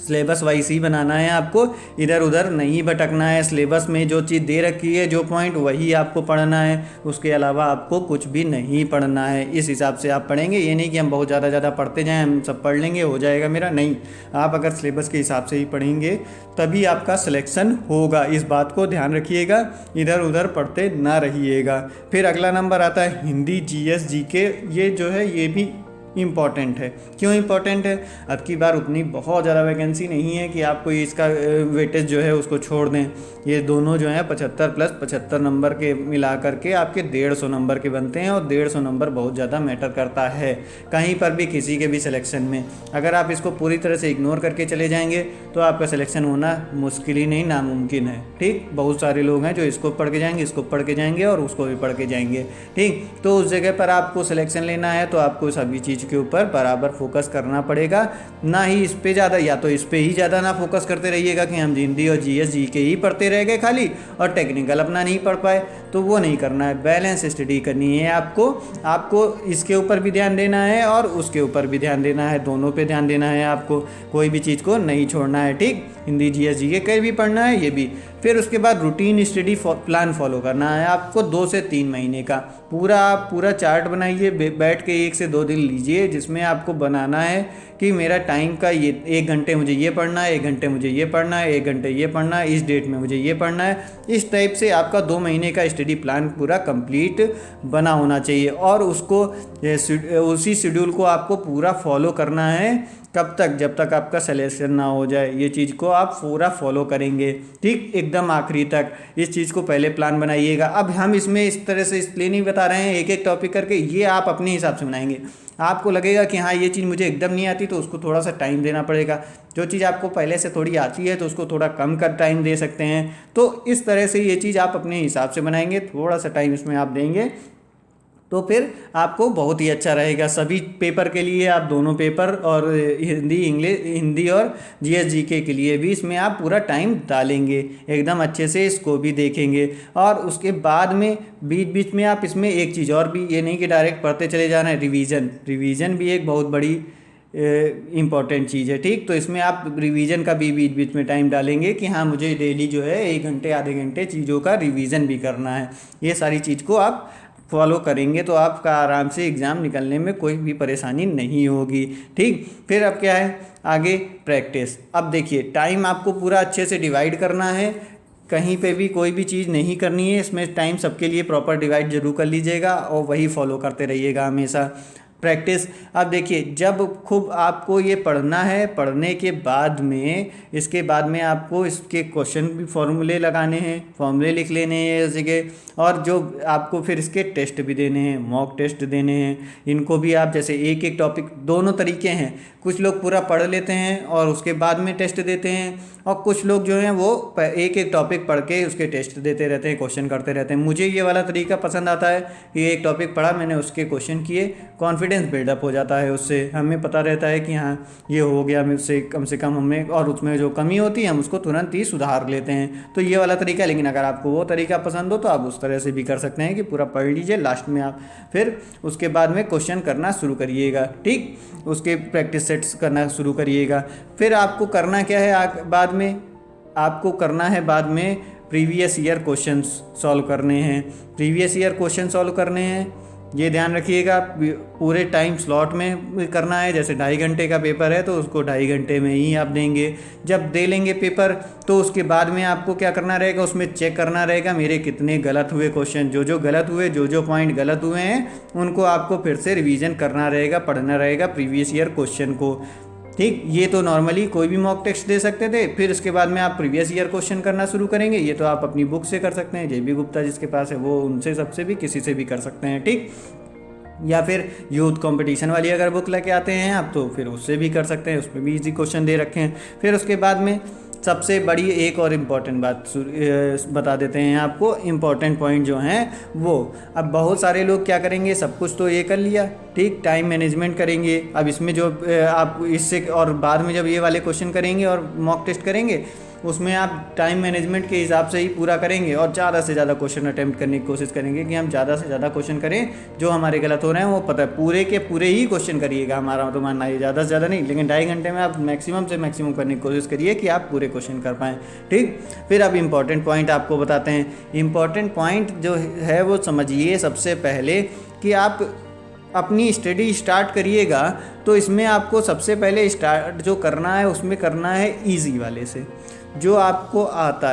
सिलेबस वाइज ही बनाना है आपको, इधर उधर नहीं भटकना है। सिलेबस में जो चीज़ दे रखी है, जो पॉइंट, वही आपको पढ़ना है, उसके अलावा आपको कुछ भी नहीं पढ़ना है। इस हिसाब से आप पढ़ेंगे, ये नहीं कि हम बहुत ज़्यादा पढ़ते जाएं, हम सब पढ़ लेंगे हो जाएगा मेरा, नहीं। आप अगर सिलेबस के हिसाब से ही पढ़ेंगे तभी आपका सिलेक्शन होगा, इस बात को ध्यान रखिएगा, इधर उधर पढ़ते ना रहिएगा। फिर अगला नंबर आता है हिंदी, GS, GK। ये जो है ये भी इम्पॉर्टेंट है। क्यों इम्पॉर्टेंट है? अब की बार उतनी बहुत ज़्यादा वैकेंसी नहीं है कि आपको इसका वेटेज जो है उसको छोड़ दें। ये दोनों जो हैं 75 + 75 नंबर के मिला करके आपके 150 नंबर के बनते हैं, और 150 नंबर बहुत ज़्यादा मैटर करता है कहीं पर भी, किसी के भी सिलेक्शन में। अगर आप इसको पूरी तरह से इग्नोर करके चले जाएंगे तो आपका सिलेक्शन होना मुश्किल ही नहीं, नामुमकिन है। ठीक, बहुत सारे लोग हैं जो इसको पढ़ के जाएंगे, इसको पढ़ के जाएंगे और उसको भी पढ़ के जाएंगे। ठीक, तो उस जगह पर आपको सिलेक्शन लेना है तो आपको सभी चीज़ चीज़ के ऊपर बराबर फोकस करना पड़ेगा, ना ही इस पे ज़्यादा, या तो इस पे ही ज़्यादा ना फोकस करते रहिएगा कि हम हिंदी और जीएस जीके ही पढ़ते रह गए खाली और टेक्निकल अपना नहीं पढ़ पाए, तो वो नहीं करना है। बैलेंस स्टडी करनी है आपको इसके ऊपर भी ध्यान देना है और उसके ऊपर भी ध्यान देना है, दोनों पे ध्यान देना है आपको, कोई भी चीज़ को नहीं छोड़ना है। ठीक, हिंदी जीएस जीके का भी पढ़ना है, ये भी। फिर उसके बाद रूटीन स्टडी प्लान फॉलो करना है आपको 2 से 3 महीने का। पूरा चार्ट बनाइए, बैठ के 1 से 2 दिन लीजिए, जिसमें आपको बनाना है कि मेरा टाइम का ये 1 घंटे मुझे ये पढ़ना है, 1 घंटे मुझे ये पढ़ना है, 1 घंटे ये पढ़ना है, इस डेट में मुझे ये पढ़ना है। इस टाइप से आपका 2 महीने का स्टडी प्लान पूरा कंप्लीट बना होना चाहिए और उसको उसी शेड्यूल को आपको पूरा फॉलो करना है। कब तक? जब तक आपका सिलेक्शन ना हो जाए। ये चीज़ को आप पूरा फॉलो करेंगे, ठीक, एकदम आखिरी तक। इस चीज़ को पहले प्लान बनाइएगा। अब हम इसमें इस तरह से इसलिए नहीं बता रहे हैं एक एक टॉपिक करके, ये आप अपने हिसाब से बनाएंगे। आपको लगेगा कि हाँ ये चीज़ मुझे एकदम नहीं आती, तो उसको थोड़ा सा टाइम देना पड़ेगा। जो चीज़ आपको पहले से थोड़ी आती है तो उसको थोड़ा कम कर टाइम दे सकते हैं। तो इस तरह से ये चीज़ आप अपने हिसाब से बनाएंगे, थोड़ा सा टाइम इसमें आप देंगे तो फिर आपको बहुत ही अच्छा रहेगा। सभी पेपर के लिए आप दोनों पेपर और हिंदी और जीएस जीके के लिए भी इसमें आप पूरा टाइम डालेंगे, एकदम अच्छे से इसको भी देखेंगे। और उसके बाद में बीच बीच में आप इसमें एक चीज़ और भी, ये नहीं कि डायरेक्ट पढ़ते चले जाना है, रिवीजन भी एक बहुत बड़ी इम्पॉर्टेंट चीज़ है। ठीक, तो इसमें आप रिवीजन का भी बीच बीच में टाइम डालेंगे कि हाँ मुझे डेली जो है 1 घंटे आधे घंटे चीज़ों का रिवीजन भी करना है। ये सारी चीज़ को आप फॉलो करेंगे तो आपका आराम से एग्ज़ाम निकलने में कोई भी परेशानी नहीं होगी। ठीक, फिर अब क्या है आगे? प्रैक्टिस। अब देखिए, टाइम आपको पूरा अच्छे से डिवाइड करना है, कहीं पे भी कोई भी चीज़ नहीं करनी है। इसमें टाइम सबके लिए प्रॉपर डिवाइड जरूर कर लीजिएगा और वही फॉलो करते रहिएगा हमेशा। प्रैक्टिस। अब देखिए, जब खूब आपको ये पढ़ना है, पढ़ने के बाद में इसके बाद में आपको इसके क्वेश्चन भी फॉर्मूले लगाने हैं, फॉर्मूले लिख लेने हैं जैसे के, और जो आपको फिर इसके टेस्ट भी देने हैं, मॉक टेस्ट देने हैं। इनको भी आप जैसे एक एक टॉपिक, दोनों तरीके हैं, कुछ लोग पूरा पढ़ लेते हैं और उसके बाद में टेस्ट देते हैं, और कुछ लोग जो हैं वो एक एक टॉपिक पढ़ के उसके टेस्ट देते रहते हैं, क्वेश्चन करते रहते हैं। मुझे ये वाला तरीका पसंद आता है कि एक टॉपिक पढ़ा, मैंने उसके क्वेश्चन किए, कॉन्फिडेंस बिल्डअप हो जाता है उससे। हमें पता रहता है कि हाँ ये हो गया मुझसे, कम से कम हमें, और उसमें जो कमी होती है हम उसको तुरंत ही सुधार लेते हैं। तो ये वाला तरीका। लेकिन अगर आपको वो तरीका पसंद हो तो आप उस तरह से भी कर सकते हैं कि पूरा पढ़ लीजिए, लास्ट में आप फिर उसके बाद में क्वेश्चन करना शुरू करिएगा। ठीक, उसके प्रैक्टिस सेट्स करना शुरू करिएगा। फिर आपको करना क्या है बाद में? आपको करना है बाद में प्रीवियस ईयर क्वेश्चंस सॉल्व करने हैं। प्रीवियस ईयर क्वेश्चन सॉल्व करने हैं, ये ध्यान रखिएगा। पूरे टाइम स्लॉट में करना है। जैसे 2.5 घंटे का पेपर है तो उसको 2.5 घंटे में ही आप देंगे। जब दे लेंगे पेपर तो उसके बाद में आपको क्या करना रहेगा? उसमें चेक करना रहेगा मेरे कितने गलत हुए क्वेश्चन, जो गलत हुए, जो पॉइंट गलत हुए हैं उनको आपको फिर से रिवीजन करना रहेगा, पढ़ना रहेगा प्रीवियस ईयर क्वेश्चन को। ठीक, ये तो नॉर्मली कोई भी मॉक टेस्ट दे सकते थे। फिर उसके बाद में आप प्रीवियस ईयर क्वेश्चन करना शुरू करेंगे। ये तो आप अपनी बुक से कर सकते हैं, JB गुप्ता जिसके पास है वो उनसे सबसे भी किसी से भी कर सकते हैं। ठीक, या फिर यूथ कंपटीशन वाली अगर बुक लेके आते हैं आप तो फिर उससे भी कर सकते हैं, उसमें भी इजी क्वेश्चन दे रखे हैं। फिर उसके बाद में सबसे बड़ी एक और इम्पॉर्टेंट बात बता देते हैं आपको, इम्पॉर्टेंट पॉइंट जो हैं वो। अब बहुत सारे लोग क्या करेंगे, सब कुछ तो ये कर लिया, ठीक, टाइम मैनेजमेंट करेंगे। अब इसमें जो आप इससे और बाद में जब ये वाले क्वेश्चन करेंगे और मॉक टेस्ट करेंगे उसमें आप टाइम मैनेजमेंट के हिसाब से ही पूरा करेंगे और ज़्यादा से ज़्यादा क्वेश्चन अटैम्प्ट करने की कोशिश करेंगे कि हम ज़्यादा से ज़्यादा क्वेश्चन करें। जो हमारे गलत हो रहे हैं वो पता है, पूरे के पूरे ही क्वेश्चन करिएगा। हमारा तो मानना है ज़्यादा से ज़्यादा नहीं, लेकिन 2.5 घंटे में आप मैक्सिमम से मैक्सिमम करने की कोशिश करिए कि आप पूरे क्वेश्चन कर पाएँ। ठीक, फिर अब इम्पॉर्टेंट पॉइंट आपको बताते हैं। इम्पॉर्टेंट पॉइंट जो है वो समझिए सबसे पहले कि आप अपनी स्टडी स्टार्ट करिएगा तो इसमें आपको सबसे पहले स्टार्ट जो करना है उसमें करना है ईजी वाले से। जो आपको आता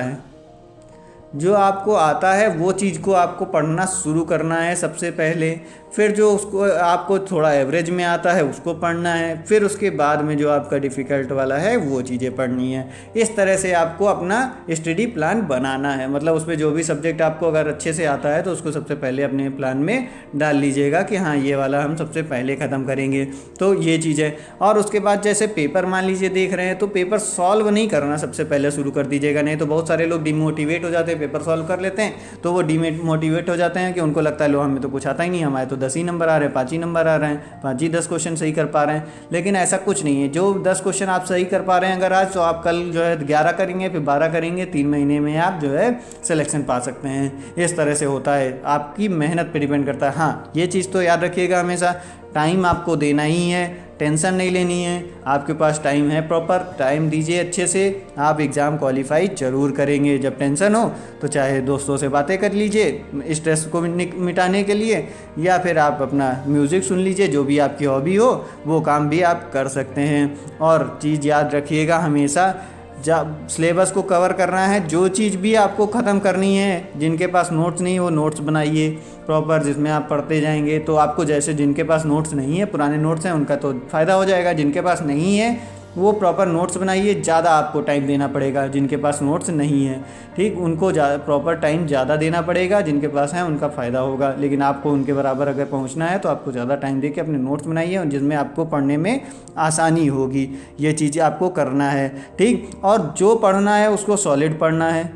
है वो चीज़ को आपको पढ़ना शुरू करना है सबसे पहले। फिर जो उसको आपको थोड़ा एवरेज में आता है उसको पढ़ना है। फिर उसके बाद में जो आपका डिफ़िकल्ट वाला है वो चीज़ें पढ़नी है। इस तरह से आपको अपना स्टडी प्लान बनाना है। मतलब उसमें जो भी सब्जेक्ट आपको अगर अच्छे से आता है तो उसको सबसे पहले अपने प्लान में डाल लीजिएगा कि हाँ ये वाला हम सबसे पहले ख़त्म करेंगे। तो ये चीज़ है। और उसके बाद जैसे पेपर मान लीजिए देख रहे हैं तो पेपर सॉल्व नहीं करना सबसे पहले शुरू कर दीजिएगा, नहीं तो बहुत सारे लोग डिमोटिवेट हो जाते हैं पेपर सॉल्व कर लेते हैं तो वो डीमोटिवेट हो जाते हैं कि उनको लगता है लो हमें तो कुछ आता ही नहीं, हमारे तो 10 ही नंबर आ रहे हैं, 5 ही नंबर आ रहे हैं, 5 ही 10 क्वेश्चन सही कर पा रहे हैं। लेकिन ऐसा कुछ नहीं है, जो 10 क्वेश्चन आप सही कर पा रहे हैं अगर आज, तो आप कल जो है 11 करेंगे, फिर 12 करेंगे, 3 महीने में आप जो है सिलेक्शन पा सकते हैं। इस तरह से होता है, आपकी मेहनत पे डिपेंड करता है। हाँ, ये चीज़ तो याद रखिएगा हमेशा, टाइम आपको देना ही है, टेंशन नहीं लेनी है, आपके पास टाइम है, प्रॉपर टाइम दीजिए अच्छे से, आप एग्ज़ाम क्वालिफाई ज़रूर करेंगे। जब टेंशन हो तो चाहे दोस्तों से बातें कर लीजिए स्ट्रेस को मिटाने के लिए, या फिर आप अपना म्यूज़िक सुन लीजिए, जो भी आपकी हॉबी हो वो काम भी आप कर सकते हैं। और चीज़ याद रखिएगा हमेशा, जब सिलेबस को कवर करना है, जो चीज़ भी आपको ख़त्म करनी है, जिनके पास नोट्स नहीं वो नोट्स बनाइए प्रॉपर, जिसमें आप पढ़ते जाएंगे। तो आपको जैसे जिनके पास नोट्स नहीं है, पुराने नोट्स हैं, उनका तो फ़ायदा हो जाएगा, जिनके पास नहीं है वो प्रॉपर नोट्स बनाइए, ज़्यादा आपको टाइम देना पड़ेगा जिनके पास नोट्स नहीं है, ठीक, उनको प्रॉपर टाइम ज़्यादा देना पड़ेगा, जिनके पास है उनका फ़ायदा होगा। लेकिन आपको उनके बराबर अगर पहुंचना है तो आपको ज़्यादा टाइम दे के अपने नोट्स बनाइए, जिसमें आपको पढ़ने में आसानी होगी। ये चीज़ें आपको करना है, ठीक। और जो पढ़ना है उसको सॉलिड पढ़ना है,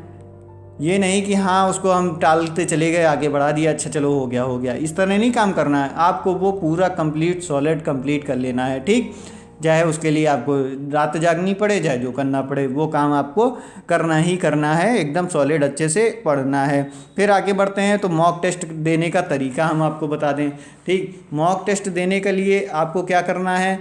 ये नहीं कि हाँ उसको हम टालते चले गए, आगे बढ़ा दिया, अच्छा चलो हो गया, इस तरह नहीं काम करना है। आपको वो पूरा कंप्लीट सॉलिड कंप्लीट कर लेना है, ठीक। चाहे उसके लिए आपको रात जागनी पड़े, चाहे जो करना पड़े, वो काम आपको करना ही करना है, एकदम सॉलिड अच्छे से पढ़ना है। फिर आगे बढ़ते हैं तो मॉक टेस्ट देने का तरीका हम आपको बता दें, ठीक। मॉक टेस्ट देने के लिए आपको क्या करना है,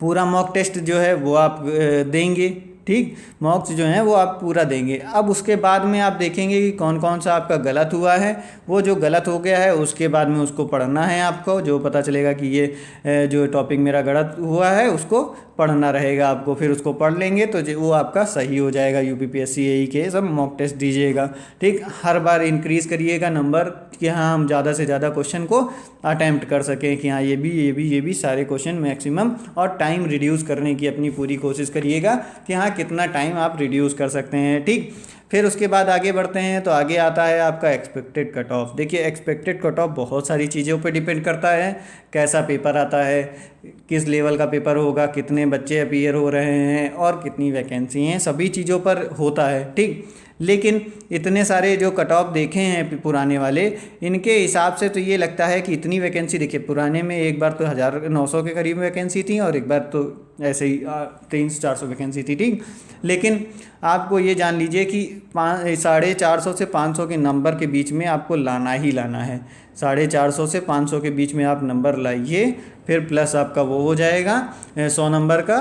पूरा मॉक टेस्ट जो है वो आप देंगे, ठीक। मॉक्स जो हैं वो आप पूरा देंगे। अब उसके बाद में आप देखेंगे कि कौन कौन सा आपका गलत हुआ है, वो जो गलत हो गया है उसके बाद में उसको पढ़ना है आपको, जो पता चलेगा कि ये जो टॉपिक मेरा गलत हुआ है उसको पढ़ना रहेगा आपको। फिर उसको पढ़ लेंगे तो वो आपका सही हो जाएगा। यूपीपीएससी यही के सब मॉक टेस्ट दीजिएगा, ठीक। हर बार इंक्रीज़ करिएगा नंबर कि हाँ हम ज़्यादा से ज़्यादा क्वेश्चन को अटैम्प्ट कर सकें, कि हाँ ये भी सारे क्वेश्चन मैक्सिमम, और टाइम रिड्यूस करने की अपनी पूरी कोशिश करिएगा कि हाँ कितना टाइम आप रिड्यूस कर सकते हैं, ठीक। फिर उसके बाद आगे बढ़ते हैं तो आगे आता है आपका एक्सपेक्टेड कट ऑफ। देखिए एक्सपेक्टेड कट ऑफ बहुत सारी चीज़ों पे डिपेंड करता है, कैसा पेपर आता है, किस लेवल का पेपर होगा, कितने बच्चे अपीयर हो रहे हैं और कितनी वैकेंसी हैं, सभी चीज़ों पर होता है, ठीक। लेकिन इतने सारे जो कट ऑफ देखे हैं पुराने वाले, इनके हिसाब से तो ये लगता है कि इतनी वैकेंसी, देखिए पुराने में एक बार तो 1900 के करीब वैकेंसी थी और एक बार तो ऐसे ही 300-400 वैकेंसी थी, ठीक। लेकिन आपको ये जान लीजिए कि 450 से 500 के नंबर के बीच में आपको लाना ही लाना है। 450 से 500 के बीच में आप नंबर लाइए, फिर प्लस आपका वो हो जाएगा 100 नंबर का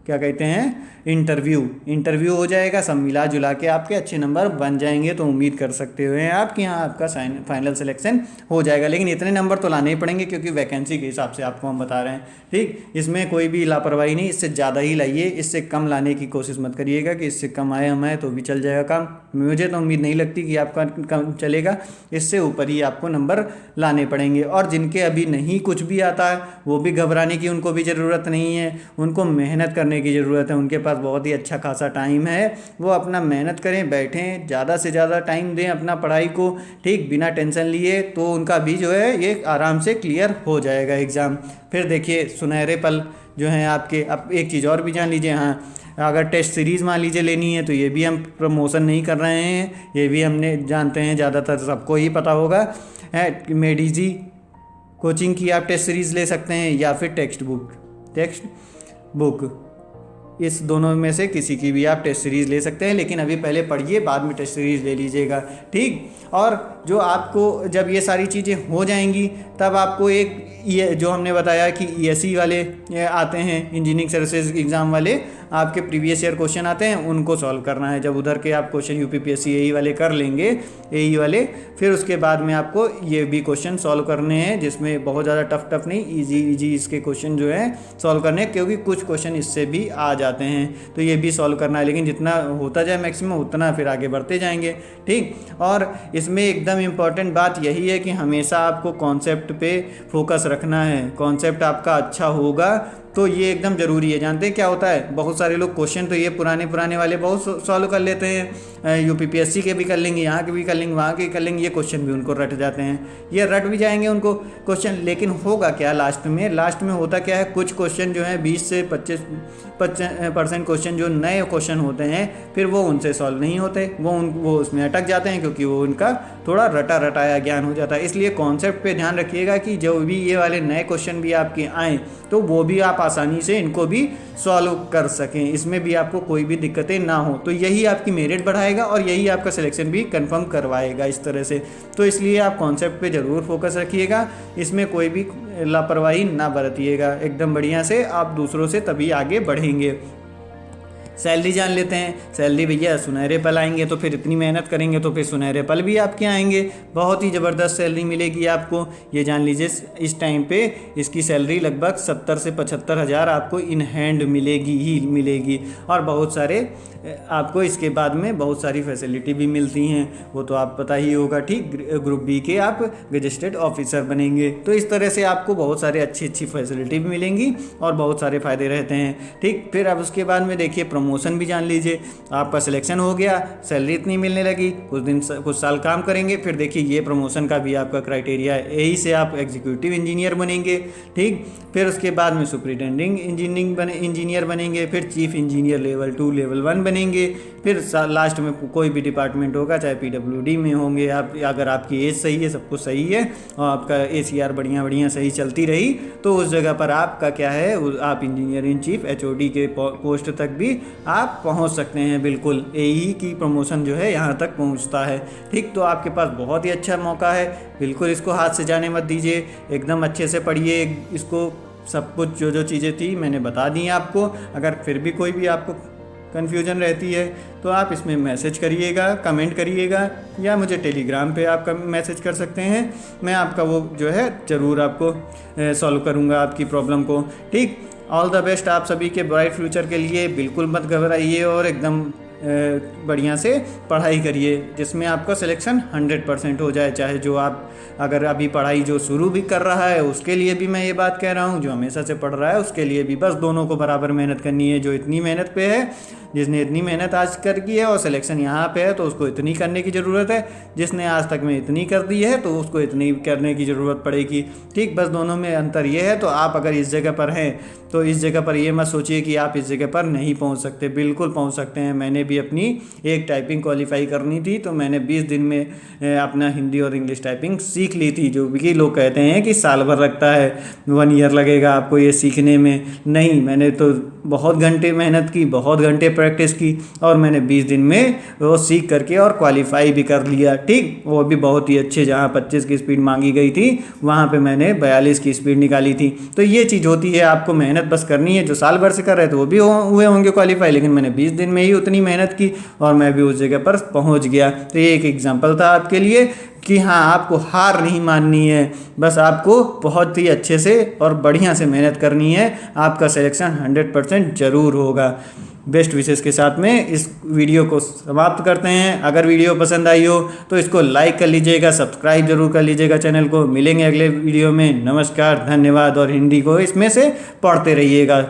क्या कहते हैं इंटरव्यू हो जाएगा। सब मिला जुला के आपके अच्छे नंबर बन जाएंगे, तो उम्मीद कर सकते हुए आप कि हाँ आपका फाइनल सिलेक्शन हो जाएगा। लेकिन इतने नंबर तो लाने ही पड़ेंगे क्योंकि वैकेंसी के हिसाब से आपको हम बता रहे हैं, ठीक। इसमें कोई भी लापरवाही नहीं, इससे ज़्यादा ही लाइए, इससे कम लाने की कोशिश मत करिएगा कि इससे कम आए हम आए तो भी चल जाएगा काम। मुझे तो उम्मीद नहीं लगती कि आपका कम चलेगा, इससे ऊपर ही आपको नंबर लाने पड़ेंगे। और जिनके अभी नहीं कुछ भी आता है वो भी घबराने की उनको भी ज़रूरत नहीं है, उनको मेहनत करने की ज़रूरत है। उनके पास बहुत ही अच्छा खासा टाइम है, वो अपना मेहनत करें, बैठें, ज़्यादा से ज़्यादा टाइम दें अपना पढ़ाई को, ठीक, बिना टेंशन लिए, तो उनका भी जो है ये आराम से क्लियर हो जाएगा एग्ज़ाम। फिर देखिए सुनहरे पल जो हैं आपके। अब एक चीज़ और भी जान लीजिए, हाँ अगर टेस्ट सीरीज़ मान लीजिए लेनी है तो ये भी हम प्रमोशन नहीं कर रहे हैं, ये भी हमने जानते हैं, ज़्यादातर सबको ही पता होगा है। मेडिजी कोचिंग की आप टेस्ट सीरीज़ ले सकते हैं या फिर टेक्स्ट बुक, इस दोनों में से किसी की भी आप टेस्ट सीरीज़ ले सकते हैं। लेकिन अभी पहले पढ़िए, बाद में टेस्ट सीरीज़ ले लीजिएगा, ठीक। और जो आपको जब ये सारी चीज़ें हो जाएंगी तब आपको एक ये जो हमने बताया कि ईएसई वाले आते हैं, इंजीनियरिंग सर्विसेज एग्ज़ाम वाले, आपके प्रीवियस ईयर क्वेश्चन आते हैं, उनको सॉल्व करना है। जब उधर के आप क्वेश्चन यूपीपीएससी एई वाले कर लेंगे, एई वाले, फिर उसके बाद में आपको ये भी क्वेश्चन सॉल्व करने हैं, जिसमें बहुत ज़्यादा टफ नहीं, इजी इसके क्वेश्चन जो हैं सॉल्व करने हैं, क्योंकि कुछ क्वेश्चन इससे भी आ जाते हैं, तो ये भी सॉल्व करना है। लेकिन जितना होता जाए मैक्सिमम उतना फिर आगे बढ़ते जाएंगे, ठीक। और इसमें एकदम इम्पॉर्टेंट बात यही है कि हमेशा आपको कॉन्सेप्ट पे फोकस रखना है। कॉन्सेप्ट आपका अच्छा होगा तो ये एकदम ज़रूरी है। जानते हैं क्या होता है, बहुत सारे लोग क्वेश्चन तो ये पुराने वाले बहुत सॉल्व कर लेते हैं, यूपीपीएससी के भी कर लेंगे, यहाँ के भी कर लेंगे, वहाँ के कर लेंगे, ये क्वेश्चन भी उनको रट जाते हैं, ये रट भी जाएंगे उनको क्वेश्चन। लेकिन होगा क्या लास्ट में होता क्या है, कुछ क्वेश्चन जो है 20 से 25% क्वेश्चन जो नए क्वेश्चन होते हैं फिर वो उनसे सॉल्व नहीं होते, वो उसमें अटक जाते हैं, क्योंकि वो उनका थोड़ा रटाया ज्ञान हो जाता है। इसलिए कॉन्सेप्ट पे ध्यान रखिएगा कि जो भी ये वाले नए क्वेश्चन भी आपके आएँ तो वो भी आप आसानी से इनको भी सॉल्व कर सकें, इसमें भी आपको कोई भी दिक्कतें ना हो। तो यही आपकी मेरिट बढ़ाएगा और यही आपका सिलेक्शन भी कंफर्म करवाएगा इस तरह से। तो इसलिए आप कॉन्सेप्ट पे ज़रूर फोकस रखिएगा, इसमें कोई भी लापरवाही ना बरतिएगा, एकदम बढ़िया से आप दूसरों से तभी आगे बढ़ेंगे। सैलरी जान लेते हैं। सैलरी भैया सुनहरे पल आएंगे, तो फिर इतनी मेहनत करेंगे तो फिर सुनहरे पल भी आपके आएंगे, बहुत ही ज़बरदस्त सैलरी मिलेगी आपको। ये जान लीजिए इस टाइम पे इसकी सैलरी लगभग 70 से 75 हज़ार आपको इन हैंड मिलेगी। और बहुत सारे आपको इसके बाद में बहुत सारी फैसिलिटी भी मिलती हैं, वो तो आप पता ही होगा। ठीक, ग्रुप बी के आप गजेस्टेड ऑफिसर बनेंगे, तो इस तरह से आपको बहुत सारे अच्छी फैसिलिटी भी मिलेंगी और बहुत सारे फ़ायदे रहते हैं। ठीक, फिर अब उसके बाद में देखिए प्रमोशन भी जान लीजिए। आपका सिलेक्शन हो गया, सैलरी इतनी मिलने लगी, कुछ साल काम करेंगे, फिर देखिए ये प्रमोशन का भी आपका क्राइटेरिया है, यही से आप एग्जीक्यूटिव इंजीनियर बनेंगे। ठीक, फिर उसके बाद में सुपरिटेंडिंग इंजीनियर बनेंगे, फिर चीफ इंजीनियर लेवल 2 लेवल 1 बनेंगे, फिर लास्ट में कोई भी डिपार्टमेंट होगा, चाहे पीडब्ल्यूडी में होंगे आप, अगर आपकी एज सही है, सब कुछ सही है और आपका एसीआर बढ़िया सही चलती रही, तो उस जगह पर आपका क्या है, आप इंजीनियर इन चीफ एचओडी के पोस्ट तक भी आप पहुंच सकते हैं। बिल्कुल एई की प्रमोशन जो है यहाँ तक पहुँचता है। ठीक, तो आपके पास बहुत ही अच्छा मौका है, बिल्कुल इसको हाथ से जाने मत दीजिए, एकदम अच्छे से पढ़िए इसको। सब कुछ जो चीज़ें थी मैंने बता दी आपको। अगर फिर भी कोई भी आपको कन्फ्यूजन रहती है तो आप इसमें मैसेज करिएगा, कमेंट करिएगा, या मुझे टेलीग्राम पे आप मैसेज कर सकते हैं, मैं आपका वो जो है ज़रूर आपको सॉल्व करूँगा आपकी प्रॉब्लम को। ठीक, ऑल द बेस्ट आप सभी के ब्राइट फ्यूचर के लिए। बिल्कुल मत घबराइए और एकदम बढ़िया से पढ़ाई करिए, जिसमें आपका सिलेक्शन 100% हो जाए। चाहे जो आप अगर अभी पढ़ाई जो शुरू भी कर रहा है उसके लिए भी मैं ये बात कह रहा हूँ, जो हमेशा से पढ़ रहा है उसके लिए भी, बस दोनों को बराबर मेहनत करनी है। जो इतनी मेहनत पे है, जिसने इतनी मेहनत आज कर की है और सिलेक्शन यहाँ पे है, तो उसको इतनी करने की ज़रूरत है। जिसने आज तक में इतनी कर दी है तो उसको इतनी करने की ज़रूरत पड़ेगी। ठीक, बस दोनों में अंतर ये है। तो आप अगर इस जगह पर हैं तो इस जगह पर ये मत सोचिए कि आप इस जगह पर नहीं पहुँच सकते, बिल्कुल पहुँच सकते हैं। मैंने भी अपनी एक टाइपिंग क्वालिफाई करनी थी तो मैंने 20 दिन में अपना हिंदी और इंग्लिश टाइपिंग सीख ली थी। जो भी लोग कहते हैं कि साल भर लगता है, 1 ईयर लगेगा आपको ये सीखने में, नहीं, मैंने तो बहुत घंटे मेहनत की, बहुत घंटे प्रैक्टिस की और मैंने 20 दिन में वो सीख करके और क्वालिफाई भी कर लिया। ठीक, वो भी बहुत ही अच्छे, जहाँ 25 की स्पीड मांगी गई थी वहाँ पे मैंने 42 की स्पीड निकाली थी। तो ये चीज़ होती है, आपको मेहनत बस करनी है। जो साल भर से कर रहे थे वो भी हुए होंगे क्वालिफाई, लेकिन मैंने 20 दिन में ही उतनी मेहनत की और मैं भी उस जगह पर पहुँच गया। तो ये एक एग्जाम्पल था आपके लिए कि हाँ, आपको हार नहीं माननी है, बस आपको बहुत ही अच्छे से और बढ़िया से मेहनत करनी है। आपका सिलेक्शन 100% ज़रूर होगा। बेस्ट विशेष के साथ में इस वीडियो को समाप्त करते हैं। अगर वीडियो पसंद आई हो तो इसको लाइक कर लीजिएगा, सब्सक्राइब जरूर कर लीजिएगा चैनल को। मिलेंगे अगले वीडियो में। नमस्कार, धन्यवाद। और हिंदी को इसमें से पढ़ते रहिएगा।